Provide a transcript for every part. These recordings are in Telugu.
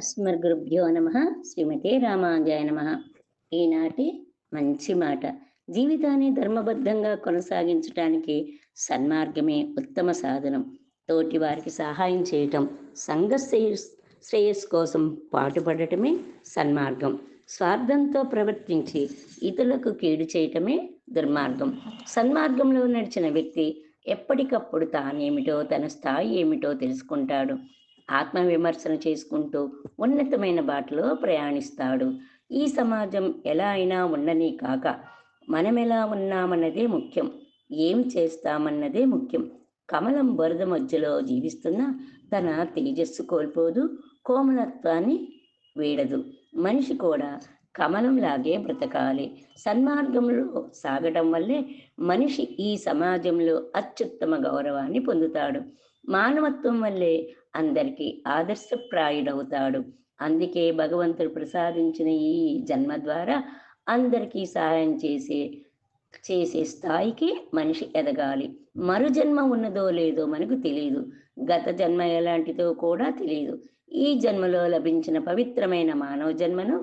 అస్మద్గురుభ్యో నమః. శ్రీమతే రామానుజాయ నమః. ఈనాటి మంచి మాట. జీవితాన్ని ధర్మబద్ధంగా కొనసాగించటానికి సన్మార్గమే ఉత్తమ సాధనం. తోటి వారికి సహాయం చేయటం, సంఘ శ్రేయస్సు కోసం పాటుపడటమే సన్మార్గం. స్వార్థంతో ప్రవర్తించి ఇతరులకు కీడు చేయటమే దుర్మార్గం. సన్మార్గంలో నడిచిన వ్యక్తి ఎప్పటికప్పుడు తానేమిటో, తన స్థాయి ఏమిటో తెలుసుకుంటాడు. ఆత్మవిమర్శన చేసుకుంటూ ఉన్నతమైన బాటలో ప్రయాణిస్తాడు. ఈ సమాజం ఎలా అయినా ఉండని కాక మనం ఎలా ఉన్నామన్నదే ముఖ్యం, ఏం చేస్తామన్నదే ముఖ్యం. కమలం బురద మధ్యలో జీవిస్తున్న తన తేజస్సు కోల్పోదు, కోమలత్వాన్ని వీడదు. మనిషి కూడా కమలంలాగే బ్రతకాలి. సన్మార్గంలో సాగటం వల్లే మనిషి ఈ సమాజంలో అత్యుత్తమ గౌరవాన్ని పొందుతాడు. మానవత్వం వల్లే అందరికీ ఆదర్శప్రాయుడవుతాడు. అందుకే భగవంతుడు ప్రసాదించిన ఈ జన్మ ద్వారా అందరికీ సహాయం చేసే స్థాయికి మనిషి ఎదగాలి. మరు జన్మ ఉన్నదో లేదో మనకు తెలియదు. గత జన్మ ఎలాంటిదో కూడా తెలియదు. ఈ జన్మలో లభించిన పవిత్రమైన మానవ జన్మను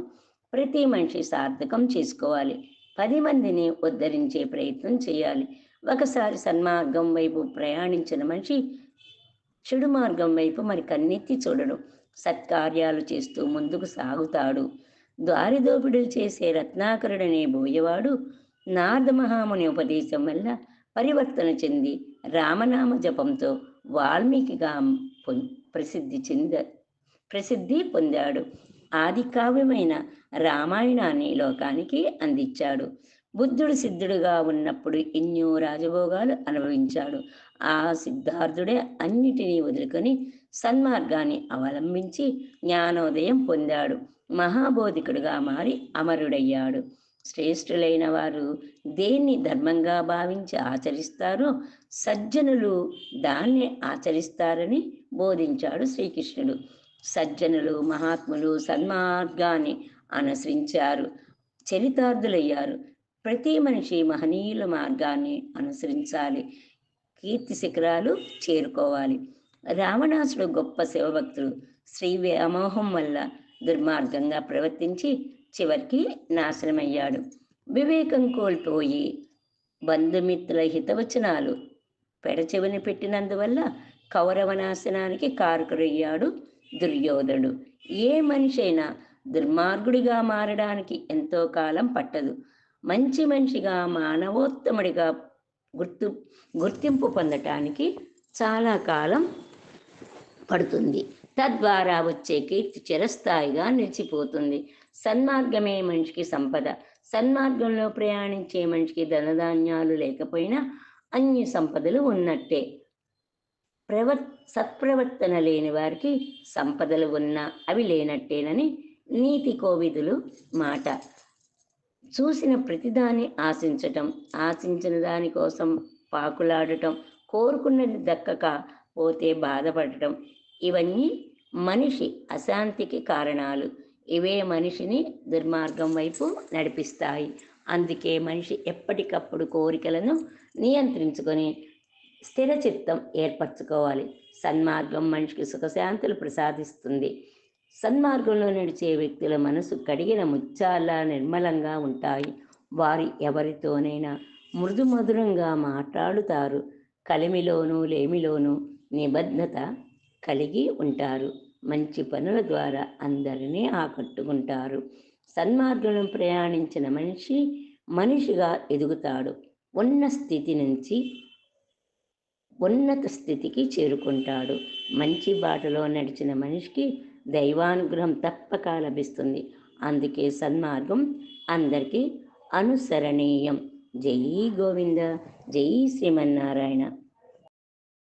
ప్రతి మనిషి సార్థకం చేసుకోవాలి. 10 మందిని ఉద్ధరించే ప్రయత్నం చేయాలి. ఒకసారి సన్మార్గం వైపు ప్రయాణించిన మనిషి చెడు మార్గం వైపు మరి కన్నెత్తి చూడడు. సత్కార్యాలు చేస్తూ ముందుకు సాగుతాడు. దారిదోపిడులు చేసే రత్నాకరుడనే బోయవాడు నారద మహాముని ఉపదేశం వల్ల పరివర్తన చెంది రామనామ జపంతో వాల్మీకిగా ప్రసిద్ధి పొందాడు. ఆది కావ్యమైన రామాయణాన్ని లోకానికి అందించాడు. బుద్ధుడు సిద్ధుడుగా ఉన్నప్పుడు ఎన్నో రాజభోగాలు అనుభవించాడు. ఆ సిద్ధార్థుడే అన్నిటినీ వదులుకొని సన్మార్గాన్ని అవలంబించి జ్ఞానోదయం పొందాడు. మహాబోధికుడుగా మారి అమరుడయ్యాడు. శ్రేష్ఠులైన వారు దేన్ని ధర్మంగా భావించి ఆచరిస్తారో సజ్జనులు దాన్ని ఆచరిస్తారని బోధించాడు శ్రీకృష్ణుడు. సజ్జనులు మహాత్ములు సన్మార్గాన్ని అనుసరించారు, చరితార్థులయ్యారు. ప్రతి మనిషి మహనీయుల మార్గాన్ని అనుసరించాలి, కీర్తి శిఖరాలు చేరుకోవాలి. రావణాసుడు గొప్ప శివభక్తుడు. శ్రీ వ్యామోహం వల్ల దుర్మార్గంగా ప్రవర్తించి చివరికి నాశనమయ్యాడు. వివేకం కోల్పోయి బంధుమిత్రుల హితవచనాలు పెడచెవిని పెట్టినందువల్ల కౌరవ నాశనానికి కారకుడయ్యాడు దుర్యోధనుడు. ఏ మనిషి అయినా దుర్మార్గుడిగా మారడానికి ఎంతో కాలం పట్టదు. మంచి మనిషిగా మానవోత్తముడిగా గుర్తింపు పొందటానికి చాలా కాలం పడుతుంది. తద్వారా వచ్చే కీర్తి చిరస్థాయిగా నిలిచిపోతుంది. సన్మార్గమే మనిషికి సంపద. సన్మార్గంలో ప్రయాణించే మనిషికి ధనధాన్యాలు లేకపోయినా అన్ని సంపదలు ఉన్నట్టే. సత్ప్రవర్తన లేని వారికి సంపదలు ఉన్నా అవి లేనట్టేనని నీతి కోవిదులు మాట. చూసిన ప్రతిదాన్ని ఆశించటం, ఆశించిన దానికోసం పాకులాడటం, కోరుకున్నది దక్కక పోతే బాధపడటం, ఇవన్నీ మనిషి అశాంతికి కారణాలు. ఇవే మనిషిని దుర్మార్గం వైపు నడిపిస్తాయి. అందుకే మనిషి ఎప్పటికప్పుడు కోరికలను నియంత్రించుకొని స్థిర చిత్తం ఏర్పరచుకోవాలి. సన్మార్గం మనిషికి సుఖశాంతులు ప్రసాదిస్తుంది. సన్మార్గంలో నడిచే వ్యక్తుల మనసు కడిగిన ముత్యాల నిర్మలంగా ఉంటాయి. వారు ఎవరితోనైనా మృదు మధురంగా మాట్లాడుతారు. కలిమిలోనూ లేమిలోనూ నిబద్ధత కలిగి ఉంటారు. మంచి పనుల ద్వారా అందరినీ ఆకట్టుకుంటారు. సన్మార్గంలో ప్రయాణించిన మనిషి మనిషిగా ఎదుగుతాడు. ఉన్న స్థితి నుంచి ఉన్నత స్థితికి చేరుకుంటాడు. మంచి బాటలో నడిచిన మనిషికి దైవానుగ్రహం తప్పక లభిస్తుంది. అందుకే సన్మార్గం అందరికీ అనుసరణీయం. జై గోవింద, జై శ్రీమన్నారాయణ.